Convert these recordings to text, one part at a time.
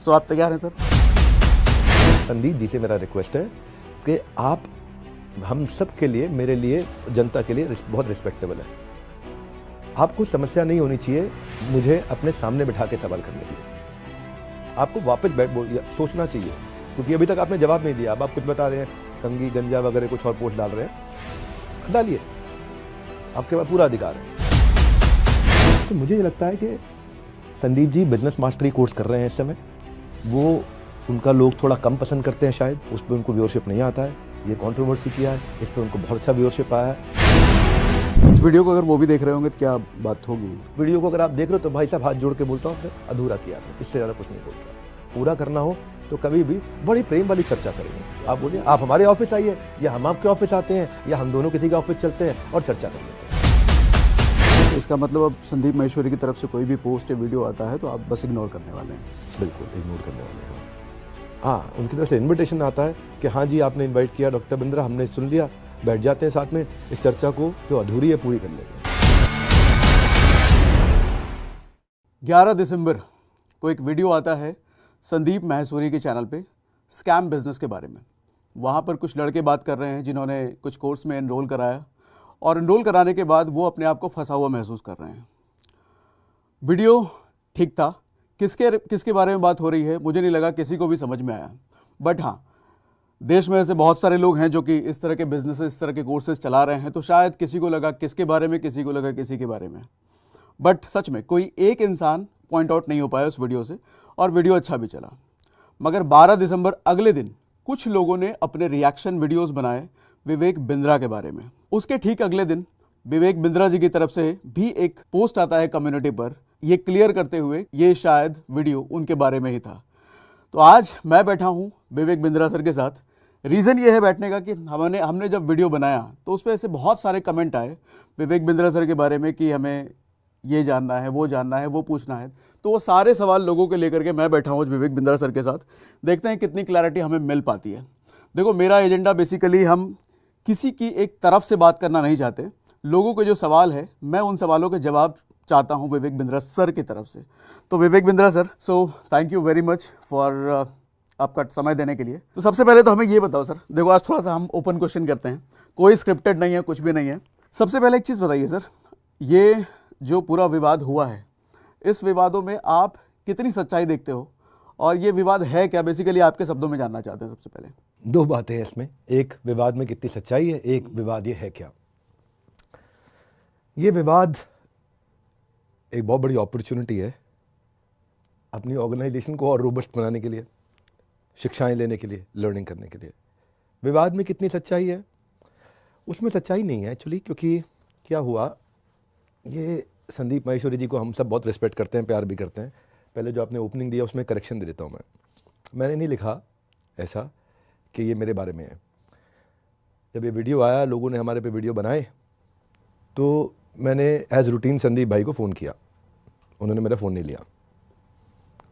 सो आप तैयार हैं सर? संदीप जी से मेरा रिक्वेस्ट है कि आप हम सब के लिए, मेरे लिए, जनता के लिए बहुत रिस्पेक्टेबल है। आपको समस्या नहीं होनी चाहिए मुझे अपने सामने बिठा के सवाल करने के लिए। आपको वापस सोचना चाहिए, क्योंकि अभी तक आपने जवाब नहीं दिया। अब आप कुछ बता रहे हैं, कंगी गंजा वगैरह कुछ और पोस्ट डाल रहे हैं, डालिए, आपके पास पूरा अधिकार है। तो मुझे ये लगता है कि Sandeep ji business mastery course कर रहे हैं इस समय। वो उनका लोग थोड़ा कम पसंद करते हैं शायद, उस पर उनको व्यूअरशिप नहीं आता है। ये कंट्रोवर्सी किया है, इस पर उनको बहुत अच्छा व्यूअरशिप आया है। वीडियो को अगर वो भी देख रहे होंगे तो क्या बात होगी? वीडियो को अगर आप देख रहे हो तो भाई साहब हाथ जोड़ के बोलता हूँ, अधूरा किया, इससे ज़्यादा कुछ नहीं बोलता। पूरा करना हो तो कभी भी बड़ी प्रेम वाली चर्चा करेंगे। आप बोलिए, आप हमारे ऑफिस आइए, या हम आपके ऑफिस आते हैं, या हम दोनों किसी के ऑफिस चलते हैं और चर्चा कर लेते हैं। तो इसका मतलब अब संदीप माहेश्वरी की तरफ से कोई भी पोस्ट या वीडियो आता है तो आप बस इग्नोर करने वाले हैं? बिल्कुल इग्नोर करने वाले हैं। हाँ, उनकी तरफ से इन्विटेशन आता है कि हाँ जी आपने इन्वाइट किया डॉक्टर बिंद्रा, हमने सुन लिया, बैठ जाते हैं साथ में, इस चर्चा को जो अधूरी है पूरी कर लेते हैं। 11 दिसंबर को एक वीडियो आता है संदीप माहेश्वरी के चैनल पे स्कैम बिजनेस के बारे में। वहाँ पर कुछ लड़के बात कर रहे हैं जिन्होंने कुछ कोर्स में एनरोल कराया, और एनरोल कराने के बाद वो अपने आप को फंसा हुआ महसूस कर रहे हैं। वीडियो ठीक था, किसके बारे में बात हो रही है मुझे नहीं लगा किसी को भी समझ में आया। बट हाँ, देश में ऐसे बहुत सारे लोग हैं जो कि इस तरह के बिजनेस, इस तरह के कोर्सेज चला रहे हैं, तो शायद किसी को लगा किसके बारे में, किसी को लगा किसी के बारे में। बट सच में कोई एक इंसान पॉइंट आउट नहीं हो पाया उस वीडियो से, और वीडियो अच्छा भी चला। मगर 12 दिसंबर अगले दिन कुछ लोगों ने अपने रिएक्शन वीडियोस बनाए विवेक बिंद्रा के बारे में। उसके ठीक अगले दिन विवेक बिंद्रा जी की तरफ से भी एक पोस्ट आता है कम्युनिटी पर, ये क्लियर करते हुए ये शायद वीडियो उनके बारे में ही था। तो आज मैं बैठा हूँ विवेक बिंद्रा सर के साथ। रीज़न ये है बैठने का कि हमने जब वीडियो बनाया तो उस पर ऐसे बहुत सारे कमेंट आए विवेक बिंद्रा सर के बारे में कि हमें ये जानना है, वो जानना है, वो पूछना है। तो वो सारे सवाल लोगों के लेकर के मैं बैठा हूँ विवेक बिंद्रा सर के साथ। देखते हैं कितनी क्लैरिटी हमें मिल पाती है। देखो, मेरा एजेंडा बेसिकली, हम किसी की एक तरफ से बात करना नहीं चाहते। लोगों के जो सवाल है, मैं उन सवालों के जवाब चाहता हूं विवेक बिंद्रा सर की तरफ से। तो Vivek Bindra sir, so thank you very much for आपका समय देने के लिए। तो सबसे पहले तो हमें ये बताओ सर, देखो आज थोड़ा सा हम ओपन क्वेश्चन करते हैं, कोई स्क्रिप्टेड नहीं है, कुछ भी नहीं है। सबसे पहले एक चीज़ बताइए सर, ये जो पूरा विवाद हुआ है, इस विवादों में आप कितनी सच्चाई देखते हो, और ये विवाद है क्या, बेसिकली आपके शब्दों में जानना चाहते हैं। सबसे पहले दो बातें हैं इसमें, एक विवाद में कितनी सच्चाई है, एक विवाद ये है क्या। ये विवाद एक बहुत बड़ी अपॉर्चुनिटी है अपनी ऑर्गेनाइजेशन को और रोबस्ट बनाने के लिए, शिक्षाएं लेने के लिए, लर्निंग करने के लिए। विवाद में कितनी सच्चाई है, उसमें सच्चाई नहीं है एक्चुअली। क्योंकि क्या हुआ, ये संदीप माहेश्वरी जी को हम सब बहुत रिस्पेक्ट करते हैं, प्यार भी करते हैं। पहले जो आपने ओपनिंग दिया उसमें करेक्शन दे देता हूँ मैंने नहीं लिखा ऐसा कि ये मेरे बारे में है। जब ये वीडियो आया, लोगों ने हमारे पे वीडियो बनाए, तो मैंने एज रूटीन संदीप भाई को फ़ोन किया, उन्होंने मेरा फ़ोन नहीं लिया।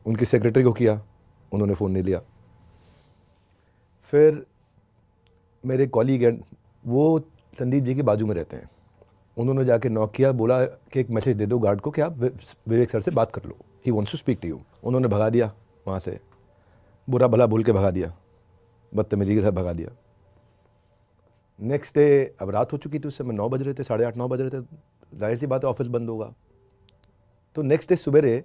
उनकी सेक्रेटरी को किया, उन्होंने फ़ोन नहीं लिया। फिर मेरे कॉलीग हैं, वो संदीप जी के बाजू में रहते हैं, उन्होंने जाके नॉक किया, बोला कि एक मैसेज दे दो गार्ड को कि आप विवेक सर से बात कर लो, he wants to speak to you. उन्होंने भगा दिया वहाँ से, बुरा भला बोल के भगा दिया, बदतमीजी के साथ भगा दिया। नेक्स्ट डे, अब रात हो चुकी थी, उस समय 9 बज रहे थे, 8:30 9 बज रहे थे, जाहिर सी बात है ऑफिस बंद होगा। तो नेक्स्ट डे सुबह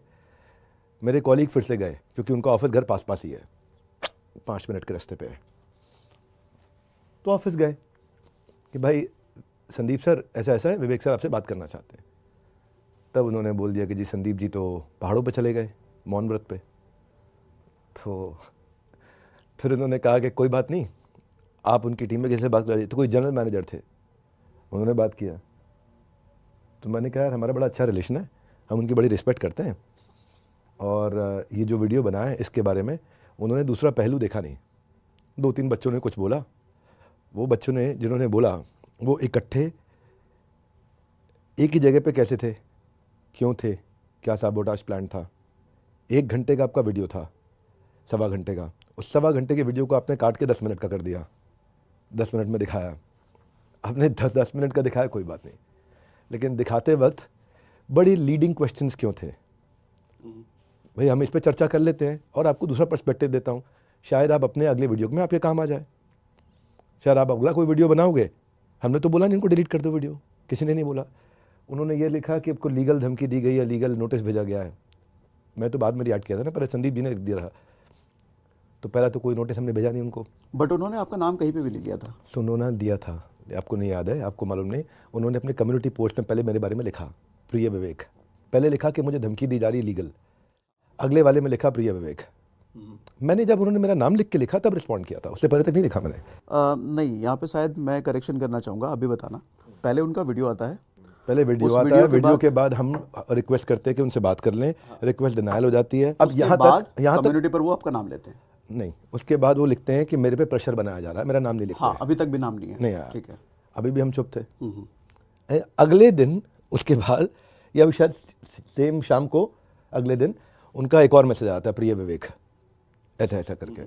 मेरे कॉलीग फिर से गए, क्योंकि उनका ऑफिस घर पास पास ही है, 5 मिनट के रास्ते पे है। तो ऑफिस गए कि भाई संदीप सर ऐसा ऐसा है, विवेक सर आपसे बात करना चाहते हैं। तब उन्होंने बोल दिया कि जी संदीप जी तो पहाड़ों पे चले गए मौन व्रत पे। तो फिर उन्होंने कहा कि कोई बात नहीं, आप उनकी टीम में कैसे बात कर रही। तो कोई जनरल मैनेजर थे, उन्होंने बात किया। तो मैंने कहा यार हमारा बड़ा अच्छा रिलेशन है, हम उनकी बड़ी रिस्पेक्ट करते हैं, और ये जो वीडियो बना है इसके बारे में उन्होंने दूसरा पहलू देखा नहीं। 2-3 बच्चों ने कुछ बोला, वो बच्चों ने जिन्होंने बोला वो इकट्ठे एक ही जगह पे कैसे थे, क्यों थे, क्या साबोटाज प्लान था। 1 घंटे का आपका वीडियो था, 1.25 घंटे का, उस 1.25 घंटे के वीडियो को आपने काट के 10 मिनट का कर दिया, 10 मिनट में दिखाया। आपने 10 मिनट का दिखाया, कोई बात नहीं, लेकिन दिखाते वक्त बड़ी लीडिंग क्वेश्चंस क्यों थे। भाई हम इस पर चर्चा कर लेते हैं और आपको दूसरा पर्सपेक्टिव देता हूँ, शायद आप अपने अगले वीडियो में आपके काम आ जाए, शायद आप अगला कोई वीडियो बनाओगे। हमने तो बोला नहीं इनको डिलीट कर दो वीडियो, किसी ने नहीं बोला। उन्होंने ये लिखा कि आपको लीगल धमकी दी गई है, लीगल नोटिस भेजा गया है। मैं तो बाद में रिएक्ट किया था ना, पहले संदीप जी ने लिख दिया रहा, तो पहला तो कोई नोटिस हमने भेजा नहीं उनको। बट उन्होंने आपका नाम कहीं पे भी नहीं लिया था। तो उन्होंने दिया था, आपको नहीं याद है, आपको मालूम नहीं। उन्होंने अपने कम्युनिटी पोस्ट में पहले मेरे बारे में लिखा प्रिय विवेक, पहले लिखा कि मुझे धमकी दी जा रही है लीगल, अगले वाले में लिखा प्रिय विवेक। मैंने जब उन्होंने मेरा नाम लिख के लिखा तब रिस्पॉन्ड किया था, उससे पहले तक नहीं लिखा मैंने। नहीं, यहाँ पे शायद मैं करेक्शन करना चाहूँगा, अभी बताना। पहले उनका वीडियो आता है, पहले वीडियो आता है, वीडियो के बाद हम रिक्वेस्ट करते हैं कि उनसे बात कर लें, रिक्वेस्ट डिनायल हो जाती है। अब यहाँ तक कम्युनिटी पर वो आपका नाम लेते हैं? नहीं, उसके बाद वो लिखते हैं कि मेरे पे प्रेशर बनाया जा रहा है, मेरा नाम नहीं लिखते। हाँ, अभी तक भी नाम नहीं है। नहीं आया, ठीक है। अभी भी हम चुप थे। अगले दिन उसके बाद या शायद सेम शाम को अगले दिन उनका एक और मैसेज आता है, प्रिय विवेक ऐसा ऐसा करके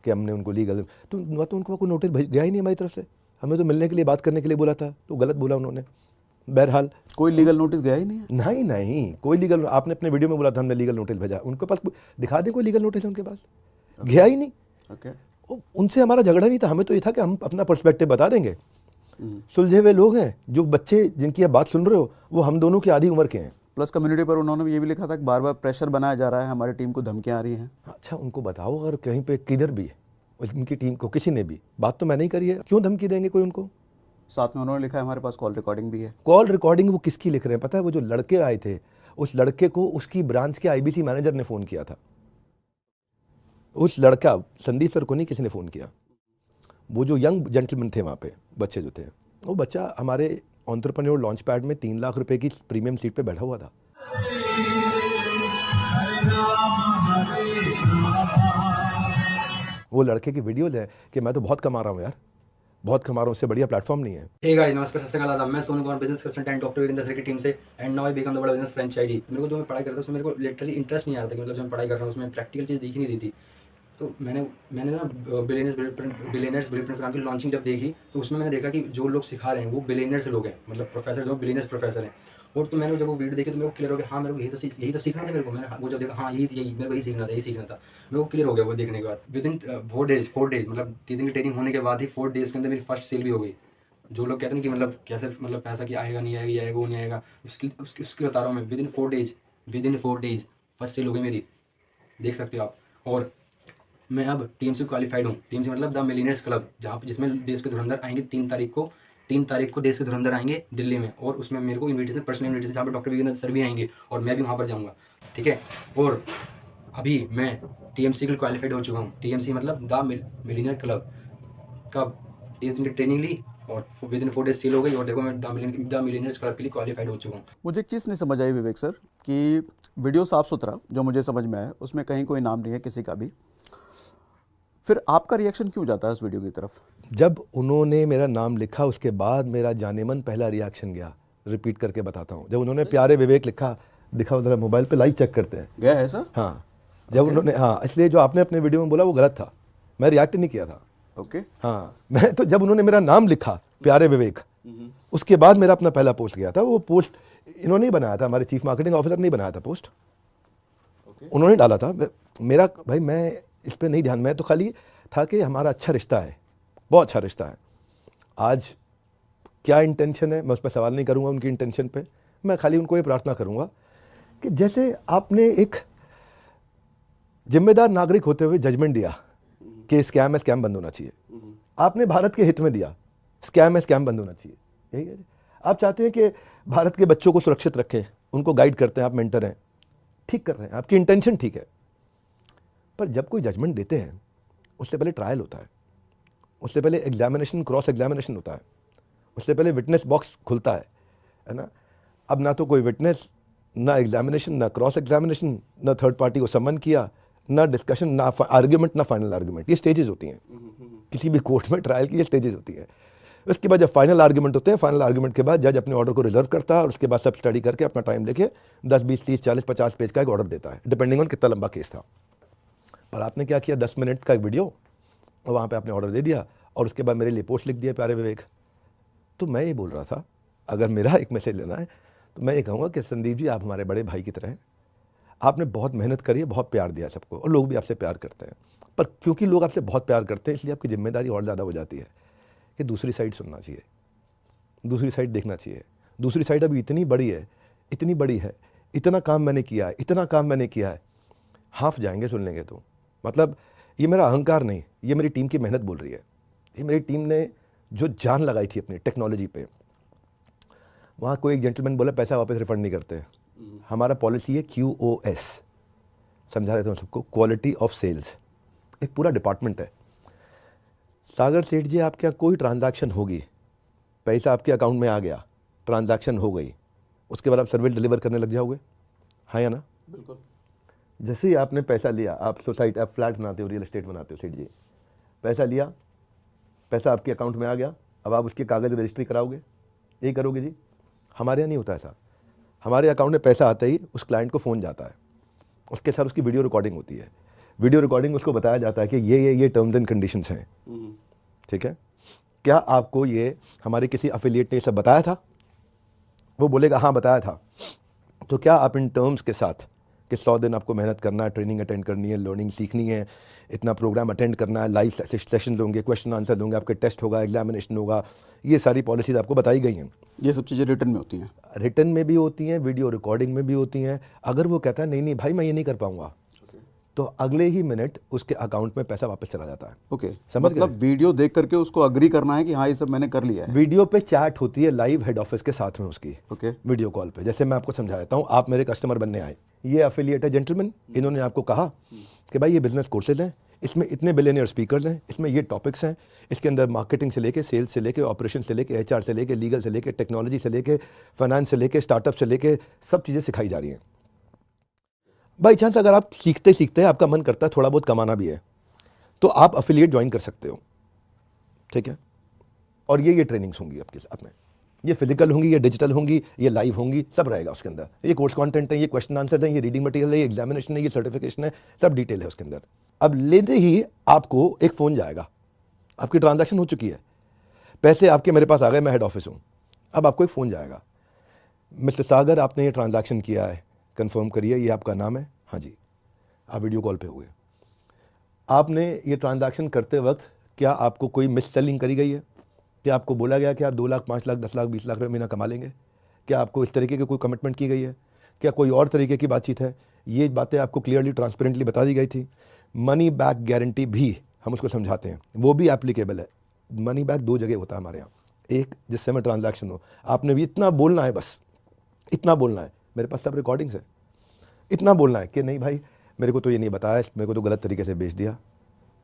कि हमने उनको लीगल, तो उनको कोई नोटिस गया ही नहीं हमारी तरफ से, हमें तो मिलने के लिए बात करने के लिए बोला था, तो गलत बोला उन्होंने। बहरहाल कोई लीगल नोटिस गया ही नहीं है? नहीं नहीं, कोई लीगल, आपने अपने वीडियो में बोला था हमने लीगल नोटिस भेजा, उनके पास दिखा दें कोई लीगल नोटिस है उनके पास? गया ही नहीं। उनसे हमारा झगड़ा नहीं था, हमें तो ये था कि हम अपना पर्सपेक्टिव बता देंगे। सुलझे हुए लोग हैं, जो बच्चे जिनकी आप बात सुन रहे हो वो हम दोनों की आधी उम्र के हैं। प्लस कम्युनिटी पर उन्होंने ये भी लिखा था कि बार बार प्रेशर बनाया जा रहा है, हमारी टीम को धमकियां आ रही हैं। अच्छा, उनको बताओ अगर कहीं पे किधर भी उनकी टीम को किसी ने भी बात तो मैं नहीं करी है, क्यों धमकी देंगे कोई उनको? साथ में उन्होंने लिखा है हमारे पास कॉल रिकॉर्डिंग भी है। कॉल रिकॉर्डिंग वो किसकी लिख रहे हैं पता है? वो जो लड़के आए थे, उस लड़के को उसकी ब्रांच के आईबीसी मैनेजर ने फ़ोन किया था। उस लड़का संदीप सर को नहीं, किसी ने फ़ोन किया। वो जो यंग जेंटलमैन थे वहाँ पे, बच्चे जो थे, वो बच्चा हमारे एंटरप्रेन्योर लॉन्च पैड में 3 लाख रुपए की प्रीमियम सीट पे बैठा हुआ था। वो लड़के की वीडियोज है कि मैं तो बहुत कमा रहा हूँ यार, बहुत कमा रहा हूँ, उससे बढ़िया प्लेटफॉर्म नहीं है। हे गाइस, नमस्कार, सत श्री अकाल, आदाब। मैं Sonu Kumar, business consultant doctor Virendra sir की टीम से, and now I become the world business franchisee. मेरे को जो मैं पढ़ाई करता था उसमें मेरे को लिटरली इंटरेस्ट नहीं आ रहा था कि मतलब जो मैं पढ़ाई कर रहा हूँ उसमें प्रैक्टिकल चीज़ दिख नहीं रही थी। तो मैंने ना बिलियनर्स ब्लूप्रिंट प्रोग्राम की लॉन्चिंग जब देखी तो उसमें मैंने देखा कि जो लोग सिखा रहे हैं वो बिलियनर्स लोग हैं, मतलब प्रोफेसर जो बिलियनर्स प्रोफेसर हैं। और तो मैंने जब वो वीडियो देखी तो मेरे को क्लियर हो गया, हाँ मेरे को यही तो सीखना था मेरे को। मैंने वो जब देखा, हाँ यही मेरे को यही सीखना था, मेरे को क्लियर हो गया वो देखने के बाद। विद इन 4 डेज मतलब 3 दिन की ट्रेनिंग होने के बाद ही 4 डेज़ के अंदर मेरी फर्स्ट सेल भी हो गई। जो लोग कहते हैं कि मतलब कैसे, मतलब पैसा कि आएगा नहीं आएगा, वो नहीं आएगा, उसकी बता रहा हूँ मैं। Within 4 days first sale हो गई मेरी, देख सकते हो आप। और मैं अब टीएमसी क्वालिफाइड हूँ। टीएमसी मतलब द मिलियनेयर्स क्लब, जहाँ जिसमें देश के धुरंधर आएंगे 3 तारीख को देश के धुरंधर आएंगे दिल्ली में, और उसमें मेरे को इन्विटेशन, पर्सनल इन्विटेशन, जहाँ पर डॉक्टर वीरेंद्र सर भी आएंगे और मैं भी वहाँ पर जाऊँगा, ठीक है। और अभी मैं टीएमसी के लिए क्वालिफाइड हो चुका हूँ। टीएमसी मतलब द मिलियनेयर क्लब का 30 दिन की ट्रेनिंग ली और विद इन 4 डेज सेल हो गई। और देखो मैं द मिलियनेयर्स क्लब के लिए क्वालिफाइड हो चुका हूँ। मुझे एक चीज़ नहीं समझ आई विवेक सर कि वीडियो साफ सुथरा जो मुझे समझ में आया, उसमें कहीं कोई नाम नहीं है किसी का भी, फिर आपका रिएक्शन क्यों जाता है उस वीडियो की तरफ? जब उन्होंने मेरा नाम लिखा उसके बाद मेरा जानेमन पहला रिएक्शन गया, रिपीट करके बताता हूँ। जब उन्होंने प्यारे विवेक लिखा, दिखा जरा मोबाइल पे, लाइव चेक करते हैं, गया है सर? हाँ, जब उन्होंने, हाँ, इसलिए जो आपने अपने वीडियो में बोला वो गलत था, मैं रिएक्ट नहीं किया था। ओके। हाँ, मैं तो जब उन्होंने मेरा नाम लिखा प्यारे विवेक, उसके बाद मेरा अपना पहला पोस्ट गया था। वो पोस्ट इन्होंने ही बनाया था, हमारे चीफ मार्केटिंग ऑफिसर ने बनाया था पोस्ट, उन्होंने डाला था। मेरा भाई, मैं इस पर नहीं ध्यान, मैं तो खाली था कि हमारा अच्छा रिश्ता है, बहुत अच्छा रिश्ता है। आज क्या इंटेंशन है मैं उस पर सवाल नहीं करूंगा, उनकी इंटेंशन पे मैं खाली उनको ये प्रार्थना करूंगा कि जैसे आपने एक जिम्मेदार नागरिक होते हुए जजमेंट दिया कि स्कैम है, स्कैम बंद होना चाहिए, आपने भारत के हित में दिया, स्कैम है, स्कैम बंद होना चाहिए, यही है। आप चाहते हैं कि भारत के बच्चों को सुरक्षित रखें, उनको गाइड करते हैं, आप मेंटर हैं, ठीक कर रहे हैं, आपकी इंटेंशन ठीक है। पर जब कोई जजमेंट देते हैं उससे पहले ट्रायल होता है, उससे पहले एग्जामिनेशन, क्रॉस एग्जामिनेशन होता है, उससे पहले विटनेस बॉक्स खुलता है ना। अब ना तो कोई विटनेस, ना एग्जामिनेशन, ना क्रॉस एग्जामिनेशन, ना थर्ड पार्टी को समन किया, ना डिस्कशन, ना आर्ग्यूमेंट, ना फाइनल आर्ग्यूमेंट। ये स्टेजेस होती हैं किसी भी कोर्ट में, ट्रायल की ये स्टेजेस होती हैं। उसके बाद जब फाइनल आर्ग्यूमेंट होते हैं, फाइनल आर्ग्यूमेंट के बाद जज अपने ऑर्डर को रिजर्व करता है और उसके बाद सब स्टडी करके अपना टाइम लेके 10, 20, 30, 40, 50 पेज का एक ऑर्डर देता है, डिपेंडिंग ऑन कितना लंबा केस था। पर आपने क्या किया, 10 मिनट का एक वीडियो, और वहाँ पे आपने ऑर्डर दे दिया और उसके बाद मेरे लिए पोस्ट लिख दिया प्यारे विवेक। तो मैं ये बोल रहा था, अगर मेरा एक मैसेज लेना है तो मैं ये कहूँगा कि संदीप जी, आप हमारे बड़े भाई की तरह हैं, आपने बहुत मेहनत करी है, बहुत प्यार दिया सबको, और लोग भी आपसे प्यार करते हैं, पर क्योंकि लोग आपसे बहुत प्यार करते हैं इसलिए आपकी जिम्मेदारी और ज़्यादा हो जाती है कि दूसरी साइड सुनना चाहिए, दूसरी साइड देखना चाहिए। दूसरी साइड अभी इतनी बड़ी है, इतनी बड़ी है, इतना काम मैंने किया है, इतना काम मैंने किया है, हाफ जाएंगे सुन लेंगे तो। मतलब ये मेरा अहंकार नहीं, ये मेरी टीम की मेहनत बोल रही है। ये मेरी टीम ने जो जान लगाई थी अपनी टेक्नोलॉजी पे। वहाँ कोई एक जेंटलमैन बोला पैसा वापस रिफंड नहीं करते। हमारा पॉलिसी है QoS, समझा रहे थे हम सबको, क्वालिटी ऑफ सेल्स। एक पूरा डिपार्टमेंट है। सागर सेठ जी, आपके यहाँ कोई ट्रांजैक्शन होगी, पैसा आपके अकाउंट में आ गया, ट्रांजैक्शन हो गई, उसके बाद आप सर्विस डिलीवर करने लग जाओगे, हाँ या ना? बिल्कुल। जैसे ही आपने पैसा लिया, आप सोसाइटी, आप फ्लैट बनाते हो, रियल एस्टेट बनाते हो सेठ जी, पैसा लिया, पैसा आपके अकाउंट में आ गया, अब आप उसके कागज़ रजिस्ट्री कराओगे, यही करोगे जी? हमारे यहाँ नहीं होता ऐसा। हमारे अकाउंट में पैसा आते ही उस क्लाइंट को फ़ोन जाता है, उसके साथ उसकी वीडियो रिकॉर्डिंग होती है। वीडियो रिकॉर्डिंग उसको बताया जाता है कि ये टर्म्स एंड कंडीशंस हैं, ठीक है? क्या आपको ये हमारे किसी अफिलिएट ने सब बताया था? वो बोलेगा हाँ बताया था। तो क्या आप इन टर्म्स के साथ कि 100 दिन आपको मेहनत करना है, ट्रेनिंग अटेंड करनी है, लर्निंग सीखनी है, इतना प्रोग्राम अटेंड करना है, लाइव सेशंस होंगे, क्वेश्चन आंसर होंगे, आपके टेस्ट होगा, एग्जामिनेशन होगा, ये सारी पॉलिसीज आपको बताई गई हैं। ये सब चीज़ें रिटर्न में होती हैं? रिटर्न में भी होती हैं, वीडियो रिकॉर्डिंग में भी होती हैं। अगर वो कहता है नहीं नहीं भाई मैं ये नहीं कर पाऊंगा, तो अगले ही मिनट उसके अकाउंट में पैसा वापस चला जाता है। ओके, समझ मतलब वीडियो देख करके उसको अग्री करना है कि हाँ ये सब मैंने कर लिया है। वीडियो पे चैट होती है लाइव हेड ऑफिस के साथ में उसकी, ओके। वीडियो कॉल पे। जैसे मैं आपको समझा देता हूँ, आप मेरे कस्टमर बनने आए, ये एफिलिएट है जेंटलमैन, इन्होंने आपको कहा कि भाई ये बिजनेस कोर्सेज हैं, इसमें इतने बिलियनियर स्पीकर्स हैं, इसमें ये टॉपिक्स हैं, इसके अंदर मार्केटिंग से लेके, सेल्स से लेके, ऑपरेशन से लेके, HR से लेके, लीगल से लेके, टेक्नोलॉजी से लेके, फाइनेंस से लेके, स्टार्टअप से लेके, सब चीज़ें सिखाई जा रही हैं। बाई चांस अगर आप सीखते सीखते आपका मन करता है थोड़ा बहुत कमाना भी है, तो आप अफिलिएट ज्वाइन कर सकते हो, ठीक है? और ये ट्रेनिंग्स होंगी आपके साथ में, ये फिजिकल होंगी, ये डिजिटल होंगी, ये लाइव होंगी, सब रहेगा उसके अंदर। ये कोर्स कंटेंट है, ये क्वेश्चन आंसर है, ये रीडिंग मटेरियल है, ये एग्जामिनेशन है, ये सर्टिफिकेशन है, सब डिटेल है उसके अंदर। अब लेते ही आपको एक फ़ोन जाएगा, आपकी ट्रांजैक्शन हो चुकी है, पैसे आपके मेरे पास आ गए, मैं हेड ऑफिस हूँ, अब आपको एक फ़ोन जाएगा, मिस्टर सागर आपने ये ट्रांजैक्शन किया है, कंफर्म करिए, ये आपका नाम है, हाँ जी, आप वीडियो कॉल पे हुए। आपने ये ट्रांजैक्शन करते वक्त क्या आपको कोई मिस सेलिंग करी गई है? क्या आपको बोला गया कि आप 2 लाख, 5 लाख, 10 लाख, 20 लाख रुपये महीना कमा लेंगे? क्या आपको इस तरीके की कोई कमिटमेंट की गई है? क्या कोई और तरीके की बातचीत है? ये बातें आपको क्लियरली, ट्रांसपेरेंटली बता दी गई थी। मनी बैक गारंटी भी हम उसको समझाते हैं, वो भी एप्लीकेबल है। मनी बैक 2 जगह होता है हमारे यहाँ, एक जिससे हमें ट्रांजैक्शन हो, आपने भी इतना बोलना है, बस इतना बोलना है, मेरे पास सब रिकॉर्डिंग्स है, इतना बोलना है कि नहीं भाई मेरे को तो ये नहीं बताया, मेरे को तो गलत तरीके से बेच दिया,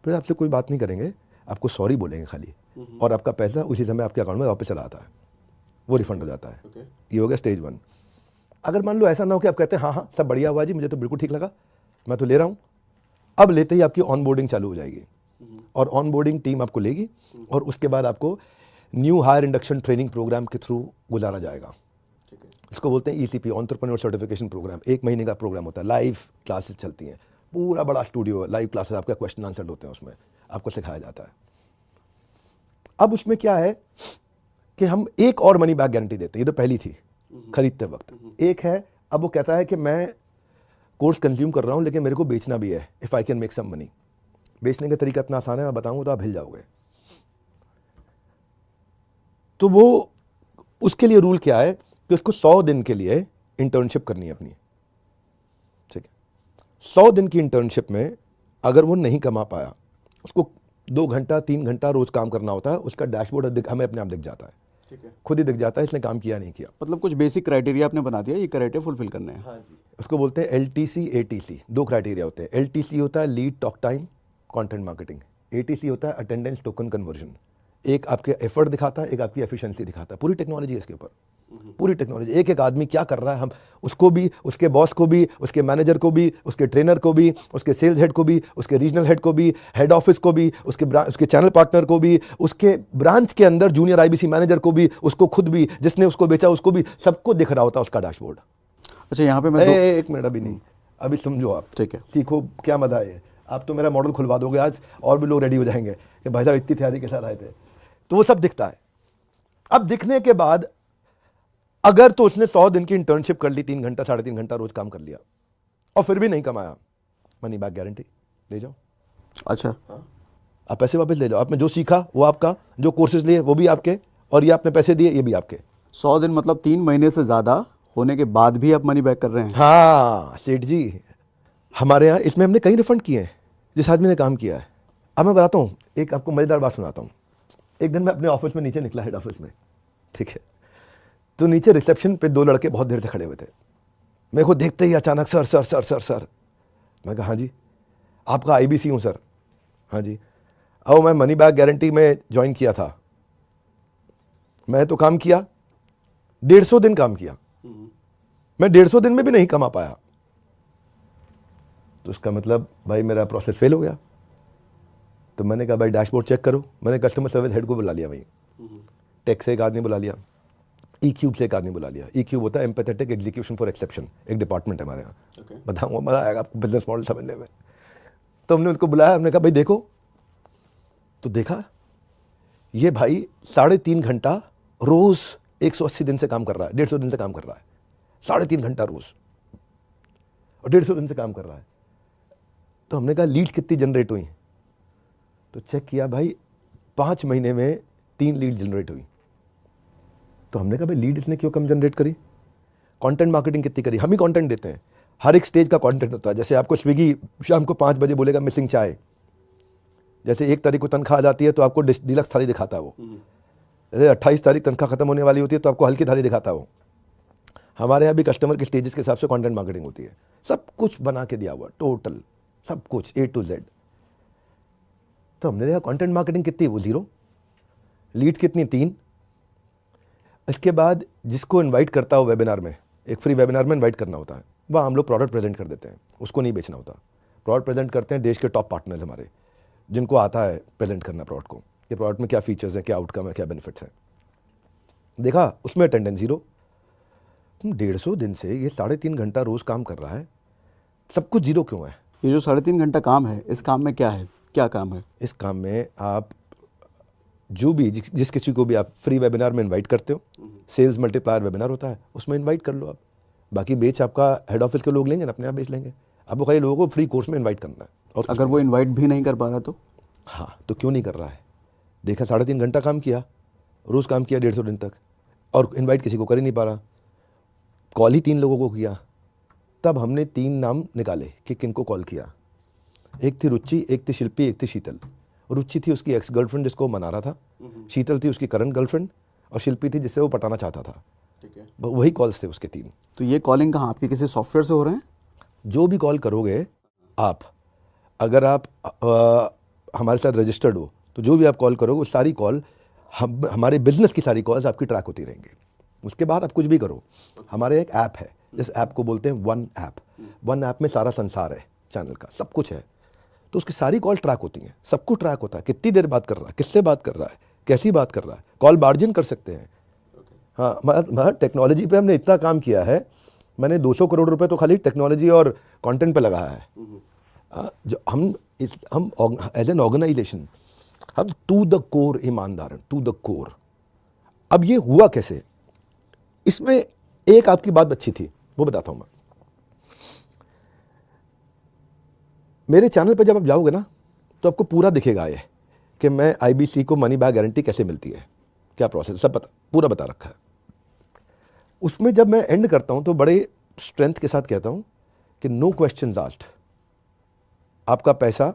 फिर आपसे कोई बात नहीं करेंगे, आपको सॉरी बोलेंगे खाली, और आपका पैसा उसी समय आपके अकाउंट में वापस चला आता है, वो रिफंड हो जाता है। ये हो गया स्टेज 1। अगर मान लो ऐसा ना हो कि आप कहते हैं हाँ हाँ सब बढ़िया हुआ जी, मुझे तो बिल्कुल ठीक लगा, मैं तो ले रहा हूँ, अब लेते ही आपकी ऑनबोर्डिंग चालू हो जाएगी, और ऑनबोर्डिंग टीम आपको लेगी, और उसके बाद आपको new hire induction training programme के थ्रू गुजारा जाएगा। इसको बोलते हैं ECP, एंटरप्रेन्योर सर्टिफिकेशन प्रोग्राम। 1 महीने का प्रोग्राम होता है, लाइव क्लासेस चलती हैं, पूरा बड़ा स्टूडियो है, लाइव क्लासेस, आपका क्वेश्चन आंसर होते हैं, उसमें आपको सिखाया जाता है। अब उसमें क्या है कि हम एक और मनी बैक गारंटी देते हैं, ये तो पहली थी खरीदते वक्त। एक है, अब वो कहता है कि मैं कोर्स कंज्यूम कर रहा हूं लेकिन मेरे को बेचना भी है, if I can make some money. बेचने का तरीका इतना आसान है, मैं बताऊंगा तो आप हिल जाओगे। तो वो उसके लिए रूल क्या है कि उसको 100 दिन के लिए इंटर्नशिप करनी है अपनी, ठीक है? 100 दिन की इंटर्नशिप में अगर वो नहीं कमा पाया, उसको 2 घंटा 3 घंटा रोज काम करना होता है, उसका डैशबोर्ड हमें अपने आप दिख जाता है, ठीक है? खुद ही दिख जाता है, इसने काम किया नहीं किया। मतलब कुछ बेसिक क्राइटेरिया आपने बना दिया, ये क्राइटेरिया फुलफिल करने हैं। हाँ जी। उसको बोलते हैं LTC ATC, 2 क्राइटेरिया होते हैं। LTC होता है lead talk time content marketing, ATC होता है अटेंडेंस टोकन कन्वर्जन। एक आपके एफर्ट दिखाता है, एक आपकी एफिशिएंसी दिखाता है। पूरी टेक्नोलॉजी है इसके ऊपर, पूरी टेक्नोलॉजी। एक एक आदमी क्या कर रहा है, हम उसको भी, उसके बॉस को भी, उसके मैनेजर को भी, उसके ट्रेनर को भी, उसके सेल्स हेड को भी, उसके रीजनल हेड को भी, हेड ऑफिस को भी, उसके चैनल पार्टनर को भी, उसके ब्रांच के अंदर जूनियर IBC मैनेजर को भी, उसको खुद भी, जिसने उसको बेचा उसको भी, सबको दिख रहा होता है उसका डैशबोर्ड। अच्छा, यहाँ पे मैं एक मिनट, अभी नहीं, अभी समझो आप, ठीक है, सीखो क्या मजा है। आप तो मेरा मॉडल खुलवा दोगे आज, और भी लोग रेडी हो जाएंगे कि भाई साहब इतनी तैयारी के साथ आए थे। तो वो सब दिखता है। अब दिखने के बाद अगर तो उसने 100 दिन की इंटर्नशिप कर ली, 3 घंटा 3.5 घंटा रोज काम कर लिया, और फिर भी नहीं कमाया, मनी बैक गारंटी, ले जाओ, अच्छा, आप पैसे वापस ले जाओ। आपने जो सीखा वो आपका, जो कोर्सेज लिए वो भी आपके, और ये आपने पैसे दिए ये भी आपके। 100 दिन मतलब 3 महीने से ज़्यादा होने के बाद भी आप मनी बैक कर रहे हैं? हाँ सेठ जी, हमारे यहाँ इसमें हमने कई रिफंड किए हैं जिस आदमी ने काम किया है। अब मैं बताता हूँ, एक आपको मज़ेदार बात सुनाता हूँ। एक दिन मैं अपने ऑफिस में नीचे निकला, हेड ऑफिस में, ठीक है, तो नीचे रिसेप्शन पे 2 लड़के बहुत देर से खड़े हुए थे। मेरे को देखते ही अचानक sir sir sir sir sir, मैं कहा हाँ जी, आपका आईबीसी हूँ सर। हाँ जी, अब मैं मनी बैक गारंटी में ज्वाइन किया था, मैं तो काम किया 150 दिन काम किया, मैं 150 दिन में भी नहीं कमा पाया, तो उसका मतलब भाई मेरा प्रोसेस फेल हो गया। तो मैंने कहा भाई डैशबोर्ड चेक करो, मैंने कस्टमर सर्विस हेड को बुला लिया, भाई टेक से एक आदमी बुला लिया, ई क्यूब से एक आदमी बुला लिया। ई क्यूब होता है एम्पैथेटिक एग्जीक्यूशन फॉर एक्सेप्शन, एक डिपार्टमेंट है हमारे यहाँ। बताऊँगा, मज़ा आएगा आपको बिजनेस मॉडल समझने में। तो हमने उसको बुलाया, हमने कहा भाई देखो, तो देखा ये भाई 3.5 घंटा रोज 180 दिन से काम कर रहा है, 150 दिन से काम कर रहा है, 3.5 घंटा रोज, और 150 दिन से काम कर रहा है। तो हमने कहा लीड कितनी जनरेट हुई? तो चेक किया भाई 5 महीने में 3 लीड जनरेट हुई। तो हमने कहा भाई लीड इसने क्यों कम जनरेट करी? कंटेंट मार्केटिंग कितनी करी? हम ही कंटेंट देते हैं, हर एक स्टेज का कंटेंट होता है। जैसे आपको स्विगी शाम को 5 बजे बोलेगा मिसिंग चाय, जैसे 1 तारीख को तनख्वाह आ जाती है तो आपको डिलक्स थाली दिखाता है वो, जैसे 28 तारीख तनख्वाह खत्म होने वाली होती है तो आपको हल्की थाली दिखाता है वो। हमारे यहाँ भी कस्टमर के स्टेजेस के हिसाब से कंटेंट मार्केटिंग होती है, सब कुछ बना के दिया हुआ, टोटल सब कुछ A to Z। तो हमने देखा कंटेंट मार्केटिंग कितनी, वो 0, लीड कितनी 3। इसके बाद जिसको इनवाइट करता हो वेबिनार में, एक फ्री वेबिनार में इनवाइट करना होता है, वहाँ हम लोग प्रोडक्ट प्रेजेंट कर देते हैं, उसको नहीं बेचना होता। प्रोडक्ट प्रेजेंट करते हैं देश के टॉप पार्टनर्स हमारे, जिनको आता है प्रेजेंट करना प्रोडक्ट को, ये प्रोडक्ट में क्या फीचर्स हैं, क्या आउटकम है, क्या बेनिफिट्स हैं। देखा उसमें अटेंडेंस 0। तुम 150 दिन से ये 3.5 घंटा रोज काम कर रहा है, सब कुछ 0 क्यों है? ये जो 3.5 घंटा काम है, इस काम में क्या है, क्या काम है? इस काम में आप जो भी जिस किसी को भी आप फ्री वेबिनार में इनवाइट करते हो, सेल्स मल्टीप्लायर वेबिनार होता है, उसमें इनवाइट कर लो आप। बाकी बेच आपका हेड ऑफिस के लोग लेंगे ना, अपने आप बेच लेंगे। आपको खाली लोगों को फ्री कोर्स में इनवाइट करना है। और अगर वो इनवाइट भी नहीं कर पा रहा तो? हाँ, तो क्यों नहीं कर रहा है? देखा 3.5 घंटा काम किया, रोज़ काम किया 150 दिन तक, और इनवाइट किसी को कर ही नहीं पा रहा। कॉल ही 3 लोगों को किया। तब हमने 3 नाम निकाले कि किनको कॉल किया। एक थी रुचि, एक थी शिल्पी, एक थी शीतल। रुचि थी उसकी एक्स गर्लफ्रेंड जिसको वो मना रहा था, शीतल थी उसकी करंट गर्लफ्रेंड, और शिल्पी थी जिससे वो पटाना चाहता था। ठीक है, वही कॉल्स थे उसके 3। तो ये कॉलिंग कहाँ, आपके किसी सॉफ्टवेयर से हो रहे हैं? जो भी कॉल करोगे आप, अगर आप हमारे साथ रजिस्टर्ड हो, तो जो भी आप कॉल करोगे वो सारी कॉल हमारे बिजनेस की सारी कॉल्स आपकी ट्रैक होती रहेंगी। उसके बाद आप कुछ भी करो, हमारे एक ऐप है, जिस ऐप को बोलते हैं वन ऐप। वन ऐप में सारा संसार है, चैनल का सब कुछ है, तो उसकी सारी कॉल ट्रैक होती हैं, सब कुछ ट्रैक होता है, कितनी देर बात कर रहा है, किससे बात कर रहा है, कैसी बात कर रहा है, कॉल मार्जिन कर सकते हैं। हाँ, मतलब टेक्नोलॉजी पे हमने इतना काम किया है, मैंने 200 करोड़ रुपए तो खाली टेक्नोलॉजी और कंटेंट पे लगाया है। जो हम एज एन ऑर्गेनाइजेशन हम टू द कोर ईमानदार हैं, टू द कोर। अब ये हुआ कैसे? इसमें एक आपकी बात अच्छी थी, वो बताता हूं मैं। मेरे चैनल पे जब आप जाओगे ना, तो आपको पूरा दिखेगा ये कि मैं आईबीसी को मनी बैक गारंटी कैसे मिलती है, क्या प्रोसेस, सब पूरा बता रखा है। उसमें जब मैं एंड करता हूं तो बड़े स्ट्रेंथ के साथ कहता हूं कि नो क्वेश्चंस आस्क्ड। आपका पैसा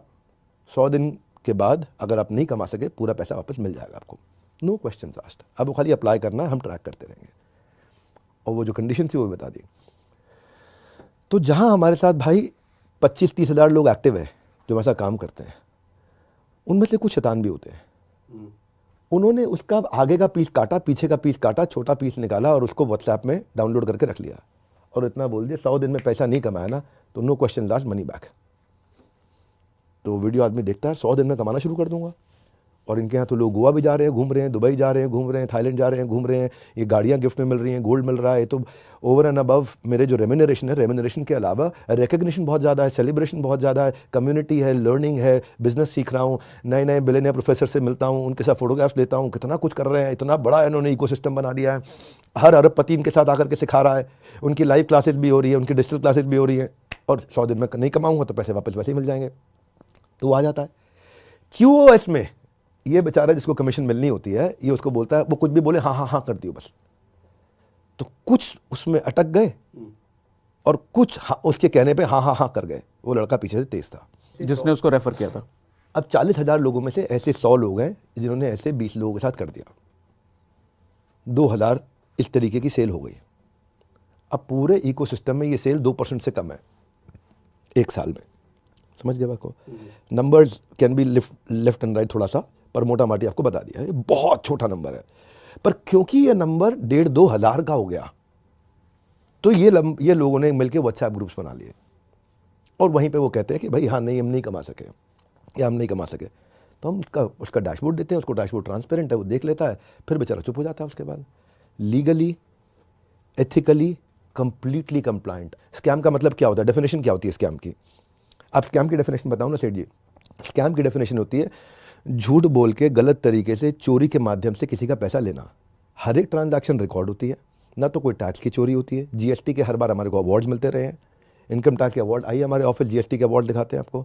100 दिन के बाद अगर आप नहीं कमा सके, पूरा पैसा वापस मिल जाएगा आपको, नो क्वेश्चंस आस्क्ड। अब वो खाली अप्लाई करना है, हम ट्रैक करते रहेंगे। और वो जो कंडीशन थी वो बता दी। तो जहां हमारे साथ भाई 25-30 हज़ार लोग एक्टिव है जो हमारे साथ काम करते हैं, उनमें से कुछ शैतान भी होते हैं। उन्होंने उसका आगे का पीस काटा, पीछे का पीस काटा, छोटा पीस निकाला और उसको व्हाट्सएप में डाउनलोड करके रख लिया और इतना बोल दिया 100 दिन में पैसा नहीं कमाया ना तो no question asked, money back. तो वीडियो आदमी देखता है, 100 दिन में कमाना शुरू कर दूंगा। और इनके यहाँ तो लोग गोवा भी जा रहे हैं, घूम रहे हैं, दुबई जा रहे हैं, घूम रहे हैं, थाईलैंड जा रहे हैं, घूम रहे हैं, ये गाड़ियाँ गिफ्ट में मिल रही हैं, गोल्ड मिल रहा है। तो ओवर एंड अबव मेरे जो रेम्यूनरेशन है, रेम्यूनरेशन के अलावा रिकग्निशन बहुत ज़्यादा है, सेलिब्रेशन बहुत ज़्यादा है, कम्युनिटी है, लर्निंग है, बिजनेस सीख रहा हूँ, नए नए बिलियनियर प्रोफेसर से मिलता हूँ, उनके साथ फोटोग्राफ्स लेता हूँ, कितना कुछ कर रहे हैं, इतना बड़ा इन्होंने इकोसिस्टम बना दिया है। हर अरबपति इनके साथ आकर के सिखा रहा है, उनकी लाइव क्लासेस भी हो रही है, उनकी डिजिटल क्लासेस भी हो रही हैं। और 100 दिन में नहीं कमाऊंगा तो पैसे वापस वैसे ही मिल जाएंगे, तो वो आ जाता है। QoS में ये बेचारा जिसको कमीशन मिलनी होती है, ये उसको बोलता है, वो कुछ भी बोले हाँ हाँ हाँ कर दियो बस, तो कुछ उसमें अटक गए और कुछ उसके कहने पे हाँ हाँ हाँ कर गए। वो लड़का पीछे से तेज था जिसने उसको रेफर किया था। अब 40,000 लोगों में से ऐसे 100 लोग हैं जिन्होंने ऐसे 20 लोगों के साथ कर दिया, 2,000 इस तरीके की सेल हो गई। अब पूरे इकोसिस्टम में ये सेल 2% से कम है एक साल में। समझ गए बात को? Numbers can be left and right थोड़ा सा, पर मोटा माटी आपको बता दिया, ये बहुत छोटा नंबर है। पर क्योंकि ये नंबर 1,500-2 हज़ार का हो गया, तो ये लोगों ने मिलकर व्हाट्सएप ग्रुप्स बना लिए और वहीं पे वो कहते हैं कि भाई हाँ नहीं हम नहीं कमा सके या हम नहीं कमा सके, तो हम उसका डैशबोर्ड देते हैं, उसको डैशबोर्ड ट्रांसपेरेंट है, वो देख लेता है, फिर बेचारा चुप हो जाता है। उसके बाद legally, ethically, completely compliant. Scam का मतलब क्या होता है? डेफिनेशन क्या होती है स्कैम की? आप स्कैम की डेफिनेशन बताओ ना सेठ जी। स्कैम की डेफिनेशन होती है झूठ बोल के गलत तरीके से चोरी के माध्यम से किसी का पैसा लेना। हर एक ट्रांजैक्शन रिकॉर्ड होती है, ना तो कोई टैक्स की चोरी होती है। जीएसटी के हर बार हमारे को अवार्ड्स मिलते रहे हैं, इनकम टैक्स के अवार्ड, आइए हमारे ऑफिस जीएसटी के अवार्ड दिखाते हैं आपको।